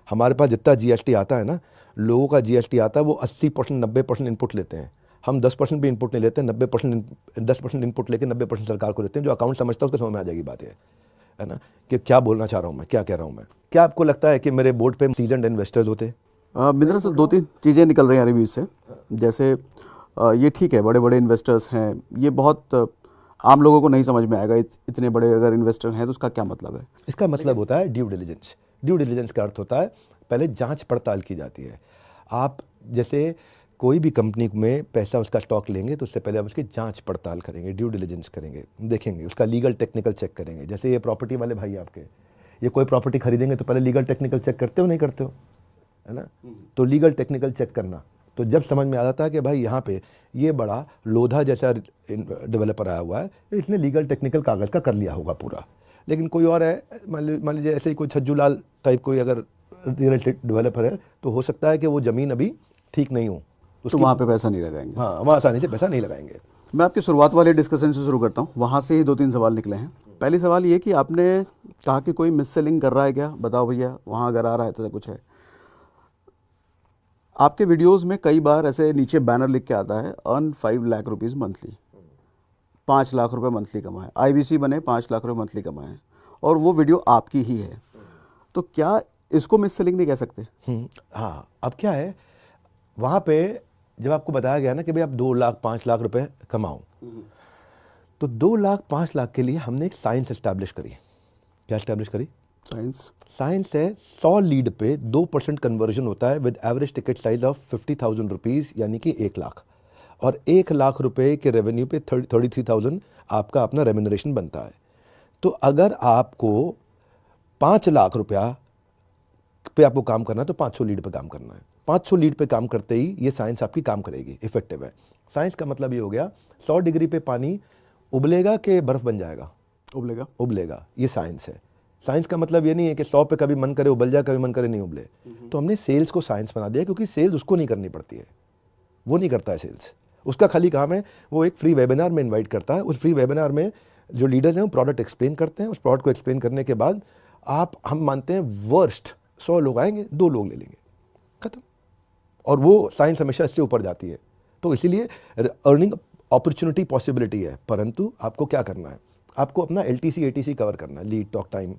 हमारे पास जितना जीएसटी आता है ना, लोगों का जीएसटी आता है, वो 80% 90% इनपुट लेते हैं। हम 10% भी इनपुट नहीं लेते, 10% इनपुट लेके 90% सरकार को देते हैं। जो अकाउंट समझता है उसको समझ में आ जाएगी बात है ना, कि क्या बोलना चाह रहा हूँ मैं, क्या कह रहा हूँ मैं। क्या आपको लगता है कि मेरे बोर्ड पे सीजन्ड इन्वेस्टर्स होते? मित्रा सर, 2-3 चीज़ें निकल रही हैं रिव्यू से। जैसे ये ठीक है, बड़े बड़े इन्वेस्टर्स हैं, ये बहुत आम लोगों को नहीं समझ में आएगा। इतने बड़े अगर इन्वेस्टर हैं तो उसका क्या मतलब है? इसका मतलब होता है ड्यू डिलिजेंस। ड्यू डिलिजेंस का अर्थ होता है पहले जांच पड़ताल की जाती है। आप जैसे कोई भी कंपनी में पैसा उसका स्टॉक लेंगे तो उससे पहले आप उसकी जांच पड़ताल करेंगे, ड्यू डिलिजेंस करेंगे, देखेंगे, उसका लीगल टेक्निकल चेक करेंगे। जैसे ये प्रॉपर्टी वाले भाई आपके, ये कोई प्रॉपर्टी खरीदेंगे तो पहले लीगल टेक्निकल चेक करते हो नहीं करते हो, है ना? तो लीगल टेक्निकल चेक करना, तो जब समझ में आ जाता है कि भाई यहाँ पे ये बड़ा लोधा जैसा डेवलपर आया हुआ है, इसने लीगल टेक्निकल कागज़ का कर लिया होगा पूरा। लेकिन कोई और है, मान लीजिए ऐसे ही कोई छज्जू लाल टाइप कोई अगर रियल एस्टेट डेवलपर है, तो हो सकता है कि वो ज़मीन अभी ठीक नहीं हो, तो वहाँ पे पैसा नहीं लगाएंगे। हाँ, वहाँ आसानी से पैसा नहीं लगाएंगे। मैं आपकी शुरुआत वाले डिस्कशन से शुरू करता हूँ, वहाँ से ही 2-3 सवाल निकले हैं। पहली सवाल ये कि आपने कहा कि कोई मिस सेलिंग कर रहा है क्या, बताओ भैया, वहाँ अगर आ रहा है तो कुछ है। आपके वीडियोस में कई बार ऐसे नीचे बैनर लिख के आता है, earn 5 lakh rupees monthly, 5 lakh रुपए मंथली कमाए, IBC बने 5 लाख रुपए मंथली कमाए, और वो वीडियो आपकी ही है। तो क्या इसको मिस सेलिंग नहीं कह सकते? हाँ, अब क्या है, वहाँ पे जब आपको बताया गया ना कि भाई आप 2 लाख 5 लाख रुपए कमाओ, तो 2 लाख 5 लाख के लिए हमने एक साइंस एस्टैब्लिश करी। क्या एस्टैब्लिश करी? साइंस है 100 लीड पे 2% कन्वर्जन होता है with average ticket size of 50,000 rupees, यानी कि 1 लाख, और 1 लाख रुपए के रेवेन्यू पे 33,000 आपका अपना रेम्यूनरेशन बनता है। तो अगर आपको 5 लाख रुपया पे आपको काम करना है तो 500 लीड पे काम करना है। 500 लीड पे काम करते ही ये साइंस आपकी काम करेगी, इफेक्टिव है। साइंस का मतलब ये हो गया 100 डिग्री पे पानी उबलेगा कि बर्फ बन जाएगा? उबलेगा, ये साइंस है। साइंस का मतलब ये नहीं है कि 100 पे कभी मन करे उबल जाए, कभी मन करे नहीं उबले। तो हमने सेल्स को साइंस बना दिया, क्योंकि सेल्स उसको नहीं करनी पड़ती है, वो नहीं करता है सेल्स। उसका खाली काम है वो एक फ्री वेबिनार में इन्वाइट करता है। उस फ्री वेबिनार में जो लीडर्स हैं वो प्रोडक्ट एक्सप्लेन करते हैं। उस प्रोडक्ट को एक्सप्लेन करने के बाद हम मानते हैं वर्स्ट 100 लोग आएंगे, 2 लोग ले लेंगे, खत्म। और वो साइंस हमेशा इससे ऊपर जाती है। तो इसीलिए अर्निंग अपॉर्चुनिटी पॉसिबिलिटी है, परंतु आपको क्या करना है, आपको अपना LTC ATC कवर करना है, लीड टॉक टाइम,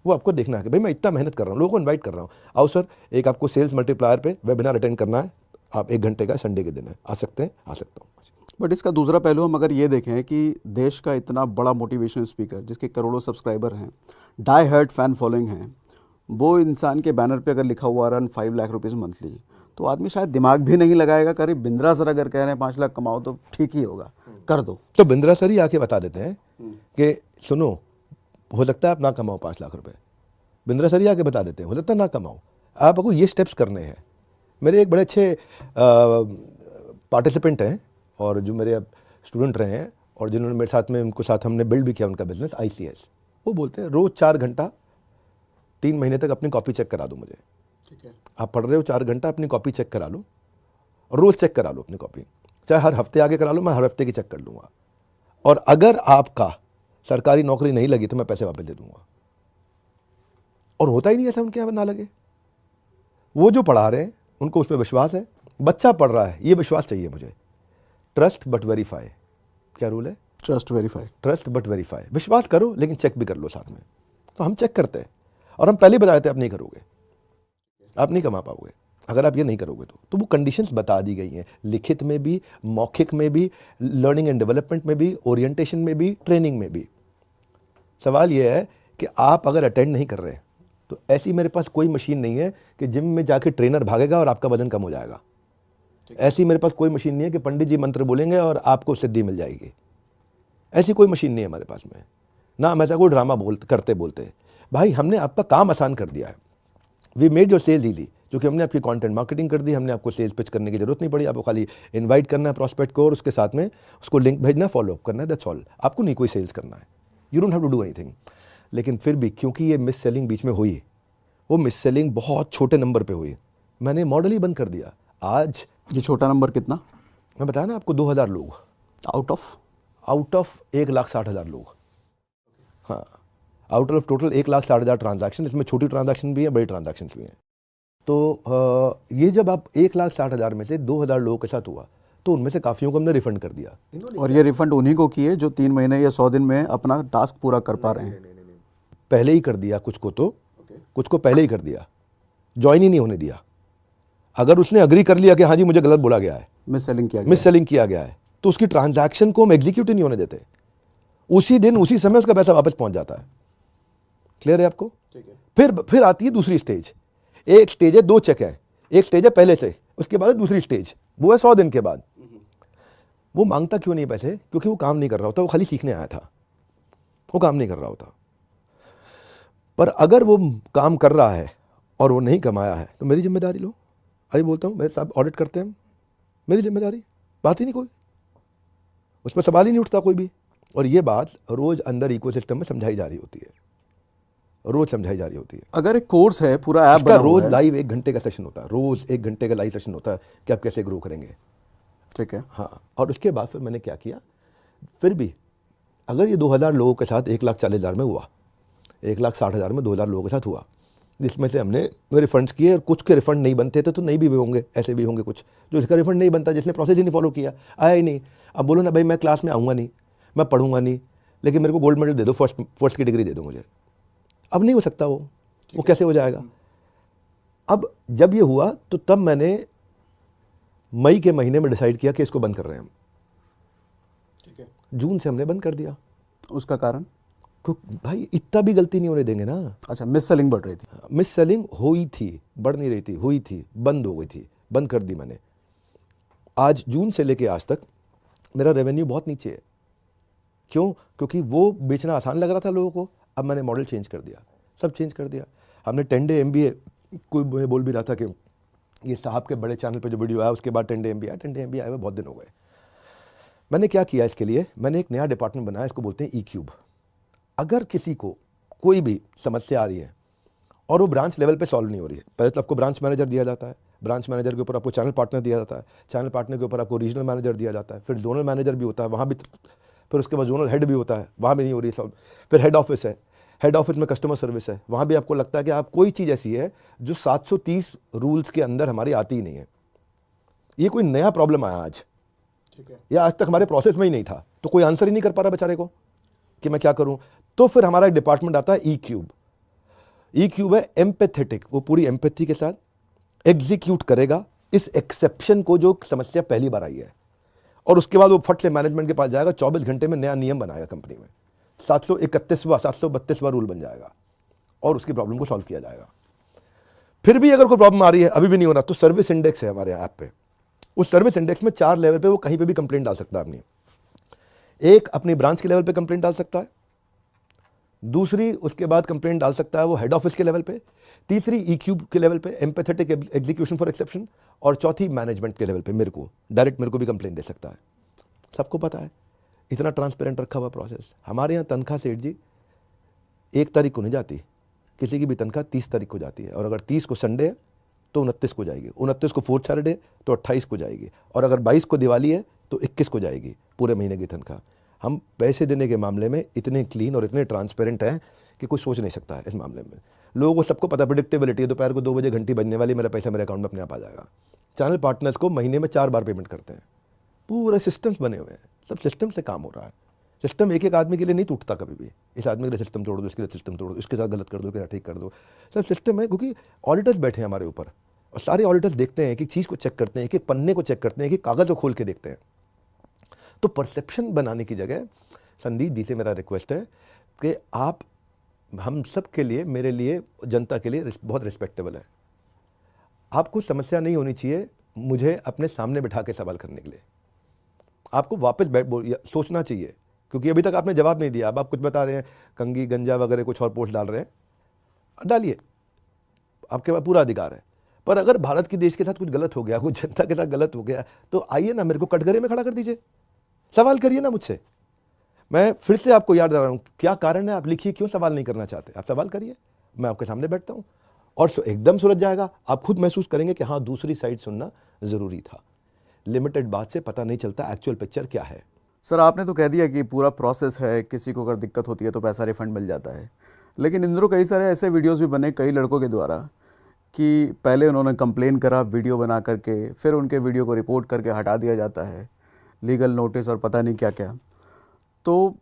वो आपको देखना है कि भाई मैं इतना मेहनत कर रहा हूँ, लोगों को इन्वाइट कर रहा हूँ, आओ सर एक आपको सेल्स मल्टीप्लायर पे वेबिनार अटेंड करना है, आप 1 घंटे का, संडे के दिन है, आ सकते हैं? आ सकता हूँ। बट इसका दूसरा पहलू हम अगर ये देखें कि देश का इतना बड़ा मोटिवेशनल स्पीकर जिसके करोड़ों सब्सक्राइबर हैं, डाई हार्ड फैन फॉलोइंग हैं, वो इंसान के बैनर पे अगर लिखा हुआ रन 5 लाख रुपीज़ मंथली, तो आदमी शायद दिमाग भी नहीं लगाएगा। करीब बिंद्रा सर अगर कह रहे हैं 5 लाख कमाओ तो ठीक ही होगा, कर दो। तो बिंद्रा सर ही आके बता देते हैं कि सुनो, हो सकता है आप ना कमाओ 5 लाख रुपए। बिंद्रा सर ही आके बता देते हैं हो सकता है ना कमाओ, आपको ये स्टेप्स करने हैं। मेरे एक बड़े अच्छे पार्टिसिपेंट हैं और जो मेरे स्टूडेंट रहे हैं और जिन्होंने मेरे साथ में, उनको साथ हमने बिल्ड भी किया उनका बिजनेस, ICS। वो बोलते हैं रोज़ 4 घंटा 3 महीने तक अपनी कॉपी चेक करा दो मुझे। ठीक है, आप पढ़ रहे हो 4 घंटा, अपनी कॉपी चेक करा लो, रोज़ चेक करा लो अपनी कॉपी, चाहे हर हफ्ते आगे करा लो, मैं हर हफ्ते की चेक कर लूँगा। और अगर आपका सरकारी नौकरी नहीं लगी तो मैं पैसे वापस दे दूँगा। और होता ही नहीं ऐसा उनके यहाँ ना लगे। वो जो पढ़ा रहे हैं उनको उस पर विश्वास है, बच्चा पढ़ रहा है ये विश्वास चाहिए मुझे। ट्रस्ट बट वेरीफाई, क्या रूल है? Trust verify. Trust but verify, विश्वास करो लेकिन चेक भी कर लो साथ में। तो हम चेक करते हैं और हम पहले ही बताए थे आप नहीं करोगे, आप नहीं कमा पाओगे अगर आप ये नहीं करोगे तो वो कंडीशंस बता दी गई हैं, लिखित में भी, मौखिक में भी, लर्निंग एंड डेवलपमेंट में भी, ओरिएंटेशन में भी, ट्रेनिंग में भी। सवाल ये है कि आप अगर अटेंड नहीं कर रहे तो ऐसी मेरे पास कोई मशीन नहीं है कि जिम में जाके ट्रेनर भागेगा और आपका वजन कम हो जाएगा। ऐसी मेरे पास कोई मशीन नहीं है कि पंडित जी मंत्र बोलेंगे और आपको सिद्धि मिल जाएगी। ऐसी कोई मशीन नहीं है हमारे पास में, ना हम ऐसा कोई ड्रामा करते बोलते। भाई हमने आपका काम आसान कर दिया है, we made your sales easy, क्योंकि हमने आपकी कंटेंट मार्केटिंग कर दी, हमने आपको सेल्स पिच करने की जरूरत नहीं पड़ी, आपको खाली इनवाइट करना है प्रॉस्पेक्ट को और उसके साथ में उसको लिंक भेजना, फॉलो अप करना है, दैट्स ऑल। आपको नहीं कोई सेल्स करना है, you don't have to do anything. लेकिन फिर भी क्योंकि ये मिस सेलिंग बीच में हुई, वो मिस सेलिंग बहुत छोटे नंबर पे हुई, मैंने मॉडल ही बंद कर दिया। आज ये छोटा नंबर कितना? मैं बताया ना आपको 2000 लोग आउट ऑफ 1,60,000 लोग, हाँ, आउट ऑफ टोटल 1,60,000 ट्रांजैक्शन, इसमें छोटी ट्रांजैक्शन भी है, बड़ी ट्रांजैक्शन भी हैं। तो ये जब आप 1,60,000 में से 2,000 लोगों के साथ हुआ तो उनमें से काफ़ियों को हमने रिफंड कर दिया। और ये रिफंड उन्हीं को किए जो 3 महीने या 100 दिन में अपना टास्क पूरा कर पा रहे हैं। पहले ही कर दिया कुछ को, तो कुछ को पहले ही कर दिया, ज्वाइन ही नहीं होने दिया। अगर उसने अग्री कर लिया कि हाँ जी मुझे गलत बोला गया है, मिस सेलिंग किया गया है, तो उसकी ट्रांजैक्शन को हम एग्जीक्यूट ही नहीं होने देते। उसी दिन उसी समय उसका पैसा वापस पहुंच जाता है। क्लियर है आपको? ठीक है। फिर आती है दूसरी स्टेज। एक स्टेज है 2 चेक है, एक स्टेज है पहले से, उसके बाद दूसरी स्टेज, वो है 100 दिन के बाद। वो मांगता क्यों नहीं पैसे? क्योंकि वो काम नहीं कर रहा होता, वो खाली सीखने आया था, वो काम नहीं कर रहा होता। पर अगर वो काम कर रहा है और वो नहीं कमाया है तो मेरी जिम्मेदारी लो। अभी बोलता हूँ मेरे साहब ऑडिट करते हैं, मेरी जिम्मेदारी, बात ही नहीं कोई, उस पर सवाल ही नहीं उठता कोई भी। और ये बात रोज अंदर इकोसिस्टम में समझाई जा रही होती है, रोज समझाई जा रही होती है। अगर एक कोर्स है, पूरा ऐप इसका बना हुआ रोज है, लाइव 1 घंटे का सेशन होता है, रोज 1 घंटे का लाइव सेशन होता है कि आप कैसे ग्रो करेंगे। ठीक है। हाँ, और उसके बाद फिर मैंने क्या किया, फिर भी अगर ये 2,000 लोगों के साथ 1,40,000 में हुआ, 1,60,000 में 2,000 लोगों के साथ हुआ, जिसमें से हमने रिफंड्स किए और कुछ के रिफंड नहीं बनते थे तो नहीं भी होंगे, ऐसे भी होंगे कुछ जो इसका रिफंड नहीं बनता, जिसने प्रोसेस ही नहीं फॉलो किया, आया ही नहीं। अब बोलो ना भाई मैं क्लास में आऊँगा नहीं, मैं पढ़ूंगा नहीं, लेकिन मेरे को गोल्ड मेडल दे दो, फर्स्ट की डिग्री दे दो मुझे। अब नहीं हो सकता वो कैसे हो जाएगा? अब जब ये हुआ तो तब मैंने मई के महीने में डिसाइड किया कि इसको बंद कर रहे हैं हम। ठीक है। जून से हमने बंद कर दिया। उसका कारण? क्योंकि भाई इतना भी गलती नहीं होने देंगे ना। अच्छा, मिस सेलिंग बढ़ रही थी। मिस सेलिंग हुई थी, बढ़ नहीं रही थी, हुई थी, बंद हो गई थी, बंद कर दी मैंने। आज जून से लेके आज तक मेरा रेवेन्यू बहुत नीचे है। क्यों? क्योंकि वो बेचना आसान लग रहा था लोगों को। अब मैंने मॉडल चेंज कर दिया, सब चेंज कर दिया। हमने 10 डे MBA, कोई मुझे बोल भी रहा था कि ये साहब के बड़े चैनल पे जो वीडियो आया उसके बाद 10 डे MBA आया। 10 डे MBA आए हुए बहुत दिन हो गए। मैंने क्या किया इसके लिए, मैंने एक नया डिपार्टमेंट बनाया, इसको बोलते हैं E-Cube। अगर किसी को कोई भी समस्या आ रही है और वो ब्रांच लेवल पे सॉल्व नहीं हो रही है, पहले तो आपको ब्रांच मैनेजर दिया जाता है, ब्रांच मैनेजर के ऊपर आपको चैनल पार्टनर दिया जाता है, चैनल पार्टनर के ऊपर आपको रीजनल मैनेजर दिया जाता है, फिर जोनल मैनेजर भी होता है, वहाँ भी, फिर उसके बाद जोनल हेड भी होता है, वहाँ भी नहीं हो रही सॉल्व, फिर हेड ऑफिस है, हेड ऑफिस में कस्टमर सर्विस है, वहाँ भी आपको लगता है कि आप कोई चीज़ ऐसी है जो 730 रूल्स के अंदर हमारी आती ही नहीं है। ये कोई नया प्रॉब्लम आया आज, ठीक है, या आज तक हमारे प्रोसेस में ही नहीं था, तो कोई आंसर ही नहीं कर पा रहा बेचारे को कि मैं क्या करूं। तो फिर हमारा एक डिपार्टमेंट आता है E-Cube। E-Cube है एम्पैथेटिक, वो पूरी एम्पैथी के साथ एग्जीक्यूट करेगा इस एक्सेप्शन को जो समस्या पहली बार आई है, और उसके बाद वो फट से मैनेजमेंट के पास जाएगा, 24 घंटे में नया नियम बनाएगा कंपनी में, 731वां 732वां रूल बन जाएगा और उसकी प्रॉब्लम को सॉल्व किया जाएगा। फिर भी अगर कोई प्रॉब्लम आ रही है, अभी भी नहीं हो रहा, तो सर्विस इंडेक्स है हमारे ऐप पे। उस सर्विस इंडेक्स में 4 लेवल पे वो कहीं पे भी कंप्लेंट डाल सकता है अपनी। एक अपनी ब्रांच के लेवल पे कंप्लेंट डाल सकता है, दूसरी उसके बाद कंप्लेंट डाल सकता है वो हेड ऑफिस के लेवल पे, तीसरी E-Cube के लेवल पे एम्पैथेटिक एग्जीक्यूशन फॉर एक्सेप्शन, और चौथी मैनेजमेंट के लेवल पे मेरे को डायरेक्ट, मेरे को भी कंप्लेंट दे सकता है। सबको पता है, इतना ट्रांसपेरेंट रखा हुआ प्रोसेस। हमारे यहाँ तनख्वाह सेठ जी 1 तारीख को नहीं जाती, किसी की भी तनख्वाह 30 तारीख को जाती है, और अगर 30 को संडे है तो 29 को जाएगी, 29 को फोर्थ सैटरडे तो 28 को जाएगी, और अगर 22 को दिवाली है तो 21 को जाएगी पूरे महीने की तनख्वाह। हम पैसे देने के मामले में इतने क्लीन और इतने ट्रांसपेरेंट हैं कि कोई सोच नहीं सकता है इस मामले में। लोगों को सबको पता, प्रेडिक्टेबिलिटी है, दोपहर को 2 बजे घंटी बजने वाली, मेरा पैसा मेरे अकाउंट में अपने आप आ जाएगा। चैनल पार्टनर्स को महीने में 4 बार पेमेंट करते हैं, पूरे सिस्टम्स बने हुए हैं, सब सिस्टम से काम हो रहा है। सिस्टम एक एक आदमी के लिए नहीं टूटता कभी भी, इस आदमी के लिए सिस्टम तोड़ दो, इसके लिए सिस्टम तोड़ दो, इसके साथ गलत कर दो, इसके साथ ठीक कर दो, सब सिस्टम है। क्योंकि ऑडिटर्स बैठे हैं हमारे ऊपर और सारे ऑडिटर्स देखते हैं, एक एक चीज़ को चेक करते हैं, एक एक पन्ने को चेक करते हैं, एक एक कागज़ को खोल के देखते हैं। तो परसेप्शन बनाने की जगह संदीप जी से मेरा रिक्वेस्ट है कि आप हम सब के लिए, मेरे लिए, जनता के लिए बहुत रिस्पेक्टेबल है। आपको समस्या नहीं होनी चाहिए मुझे अपने सामने बिठा के सवाल करने के लिए, आपको वापस सोचना चाहिए, क्योंकि अभी तक आपने जवाब नहीं दिया। अब आप कुछ बता रहे हैं, कंगी गंजा वगैरह कुछ और पोस्ट डाल रहे हैं, डालिए, आपके पास पूरा अधिकार है। पर अगर भारत की देश के साथ कुछ गलत हो गया, कुछ जनता के साथ गलत हो गया, तो आइए ना, मेरे को कटघरे में खड़ा कर दीजिए, सवाल करिए ना मुझसे। मैं फिर से आपको याद दिला रहा हूँ, क्या कारण है, आप लिखिए क्यों सवाल नहीं करना चाहते, आप सवाल करिए, मैं आपके सामने बैठता हूँ और एकदम सुलझ जाएगा। आप खुद महसूस करेंगे कि हाँ, दूसरी साइड सुनना ज़रूरी था। लिमिटेड बात से पता नहीं चलता एक्चुअल पिक्चर क्या है। सर आपने तो कह दिया कि पूरा प्रोसेस है, किसी को अगर दिक्कत होती है तो पैसा रिफंड मिल जाता है, लेकिन इन दिनों कई सारे ऐसे वीडियोस भी बने कई लड़कों के द्वारा कि पहले उन्होंने कंप्लेन करा वीडियो बना करके, फिर उनके वीडियो को रिपोर्ट करके हटा दिया जाता है, लीगल नोटिस और पता नहीं क्या क्या। तो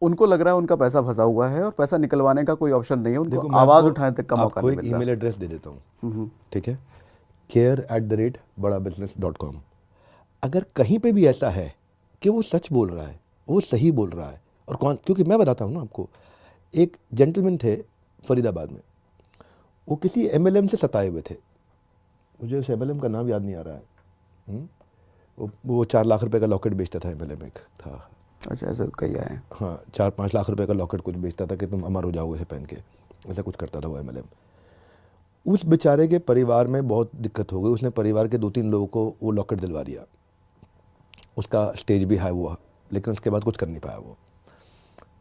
उनको लग रहा है उनका पैसा फंसा हुआ है और पैसा निकलवाने का कोई ऑप्शन नहीं है, उनको आवाज़ उठाने तक का मौका नहीं मिल रहा। ईमेल एड्रेस दे देता हूँ, ठीक है, care@badabusiness.com। अगर कहीं पे भी ऐसा है कि वो सच बोल रहा है, वो सही बोल रहा है, और कौन, क्योंकि मैं बताता हूँ ना आपको, एक जेंटलमैन थे फरीदाबाद में, वो किसी MLM से सताए हुए थे, मुझे उस MLM का नाम याद नहीं आ रहा है, वो 4 लाख रुपए का लॉकेट बेचता था, MLM एक था। अच्छा, ऐसा कहीं आए? हाँ, 4-5 लाख रुपए का लॉकेट कुछ बेचता था कि तुम अमर हो जाओगे इसे पहन के, ऐसा कुछ करता था वो MLM। उस बेचारे के परिवार में बहुत दिक्कत हो गई, उसने परिवार के 2-3 लोगों को वो लॉकेट दिलवा दिया, उसका स्टेज भी हाई हुआ, लेकिन उसके बाद कुछ कर नहीं पाया वो।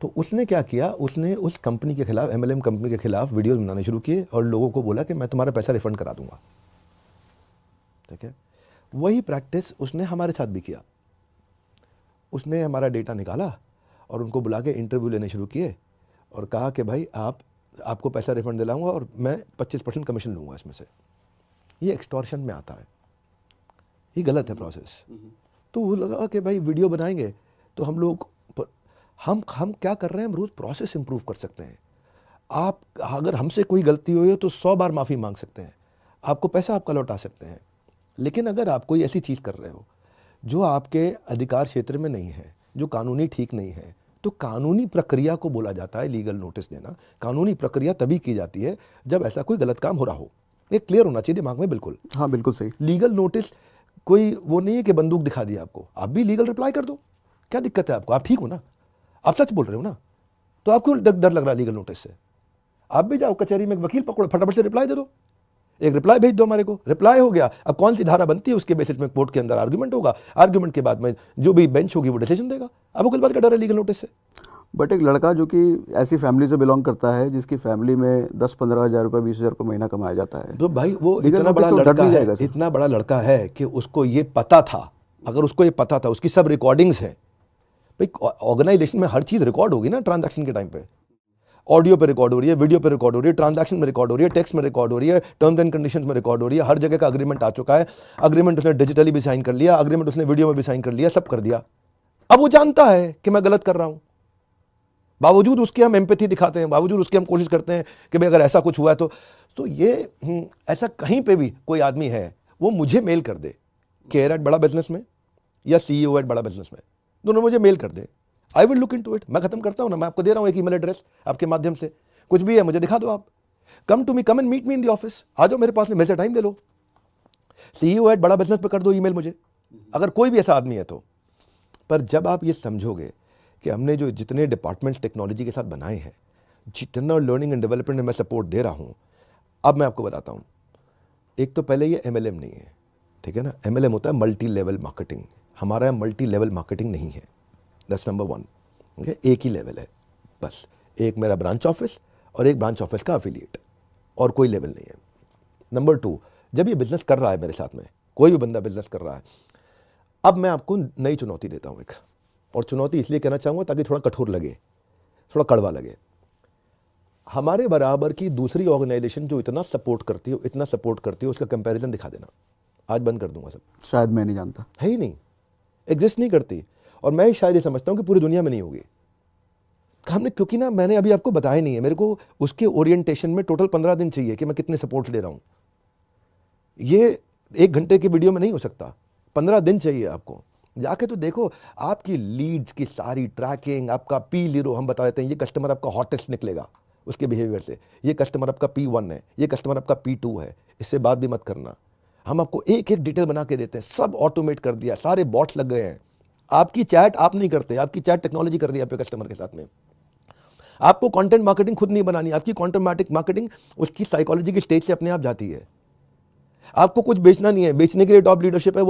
तो उसने क्या किया, उसने उस कंपनी के खिलाफ, MLM कंपनी के खिलाफ वीडियोस बनाने शुरू किए और लोगों को बोला कि मैं तुम्हारा पैसा रिफंड करा दूंगा, ठीक है। वही प्रैक्टिस उसने हमारे साथ भी किया। उसने हमारा डेटा निकाला और उनको बुला के इंटरव्यू लेने शुरू किए और कहा कि भाई आपको पैसा रिफंड दिलाऊंगा और मैं 25% कमीशन लूँगा इसमें से। ये एक्सटॉर्शन में आता है, ये गलत है प्रोसेस। तो वो लगा कि भाई वीडियो बनाएंगे तो हम लोग हम क्या कर रहे हैं, हम रोज़ प्रोसेस इंप्रूव कर सकते हैं। आप अगर हमसे कोई गलती हुई हो तो 100 बार माफ़ी मांग सकते हैं, आपको पैसा आपका लौटा सकते हैं। लेकिन अगर आप कोई ऐसी चीज़ कर रहे हो जो आपके अधिकार क्षेत्र में नहीं है, जो कानूनी ठीक नहीं है, तो कानूनी प्रक्रिया को बोला जाता है लीगल नोटिस देना। कानूनी प्रक्रिया तभी की जाती है जब ऐसा कोई गलत काम हो रहा हो। ये क्लियर होना चाहिए दिमाग में, बिल्कुल। हाँ, बिल्कुल सही। लीगल नोटिस कोई वो नहीं है कि बंदूक दिखा दिया आपको, आप भी लीगल रिप्लाई कर दो, क्या दिक्कत है आपको? आप ठीक हो ना, आप सच बोल रहे हो ना, तो आपको डर लग रहा है लीगल नोटिस से? आप भी जाओ कचहरी में, एक वकील पकड़ो, फटाफट से रिप्लाई दे दो, एक रिप्लाई भेज दो हमारे को, रिप्लाई हो गया। अब कौन सी धारा बनती है उसके बेसिस में कोर्ट के अंदर आर्गुमेंट होगा, आर्गुमेंट के बाद में जो भी बेंच होगी वो डिसीजन देगा। अब कोई बात का डर है लीगल नोटिस से? बट एक लड़का जो कि ऐसी फैमिली से बिलोंग करता है जिसकी फैमिली में 10-15 हज़ार रुपये, 20 हज़ार रुपये महीना कमाया जाता है, तो भाई वो लीगल इतना बड़ा नोटिस से लड़का डर नहीं है, जाएगा सर? इतना बड़ा लड़का है कि उसको ये पता था, अगर उसको ये पता था, उसकी सब रिकॉर्डिंग्स हैं। भाई ऑर्गेनाइजेशन में हर चीज़ रिकॉर्ड होगी ना, ट्रांजैक्शन के टाइम पे ऑडियो पे रिकॉर्ड हो रही है, वीडियो पे रिकॉर्ड हो रही है, ट्रांजैक्शन में रिकॉर्ड हो रही है, टेक्स्ट में रिकॉर्ड हो रही है, टर्म्स एंड कंडीशंस में रिकॉर्ड हो रही है, हर जगह का अग्रीमेंट आ चुका है। अग्रीमेंट उसने डिजिटली भी साइन कर लिया, अग्रीमेंट उसने वीडियो में भी साइन कर लिया, सब कर दिया। अब वो जानता है कि मैं गलत कर रहा हूं, बावजूद उसके हम एम्पैथी दिखाते हैं, बावजूद उसके हम कोशिश करते हैं कि भाई अगर ऐसा कुछ हुआ है तो ये ऐसा कहीं पे भी कोई आदमी है वो मुझे मेल कर दे, care@badabusiness में या CEO@badabusiness में, दोनों मुझे मेल कर दे, I will look into it. मैं खत्म करता हूं ना, मैं आपको दे रहा हूं एक ईमेल एड्रेस आपके माध्यम से, कुछ भी है मुझे दिखा दो आप, come to me, come and meet me in the office, आ जाओ मेरे पास, मेरे से टाइम ले लो, CEO@badabusiness पे कर दो ईमेल मुझे, अगर कोई भी ऐसा आदमी है तो। पर जब आप ये समझोगे कि हमने जो जितने डिपार्टमेंट्स टेक्नोलॉजी के साथ बनाए हैं, जितना लर्निंग एंड डेवलपमेंट में मैं सपोर्ट दे रहा हूँ, अब मैं आपको बताता हूँ। एक तो पहले ये MLM नहीं है, ठीक है ना, MLM होता है मल्टी लेवल मार्केटिंग, हमारा मल्टी लेवल मार्केटिंग नहीं है, दैट्स नंबर 1। ओके, एक ही लेवल है बस, एक मेरा ब्रांच ऑफिस और एक ब्रांच ऑफिस का एफिलिएट, और कोई लेवल नहीं है। नंबर 2, जब ये बिजनेस कर रहा है मेरे साथ में, कोई भी बंदा बिजनेस कर रहा है, अब मैं आपको नई चुनौती देता हूँ एक, और चुनौती इसलिए कहना चाहूँगा ताकि थोड़ा कठोर लगे, थोड़ा कड़वा लगे। हमारे बराबर की दूसरी ऑर्गेनाइजेशन जो इतना सपोर्ट करती हो, इतना सपोर्ट करती हो, उसका कंपैरिजन दिखा देना। आज बंद कर दूंगा सब। शायद मैं नहीं जानता। है ही नहीं, एग्जिस्ट नहीं करती। और मैं शायद ये समझता हूँ कि पूरी दुनिया में नहीं होगी। हमने, क्योंकि ना मैंने अभी आपको बताया नहीं है, मेरे को उसके ओरिएंटेशन में टोटल 15 दिन चाहिए कि मैं कितने सपोर्ट ले रहा हूँ। ये 1 घंटे की वीडियो में नहीं हो सकता, 15 दिन चाहिए आपको। जाके तो देखो, आपकी लीड्स की सारी ट्रैकिंग, आपका P0 हम बता देते हैं, ये कस्टमर आपका हॉटेस्ट निकलेगा उसके बिहेवियर से, ये कस्टमर आपका P1 है, ये कस्टमर आपका P2 है, इससे बात भी मत करना। हम आपको एक एक डिटेल बना के देते हैं, सब ऑटोमेट कर दिया, सारे बॉट्स लग गए हैं। आपकी चैट आप नहीं करते, आपकी चैट टेक्नोलॉजी कर रही है आपके कस्टमर के साथ में। आपको कंटेंट मार्केटिंग खुद नहीं बनानी, आपकी कंटेंट मार्केटिंग उसकी साइकोलॉजी की स्टेज से अपने आप जाती है। आपको कुछ बेचना नहीं है, बेचने के लिए टॉप लीडरशिप है, वो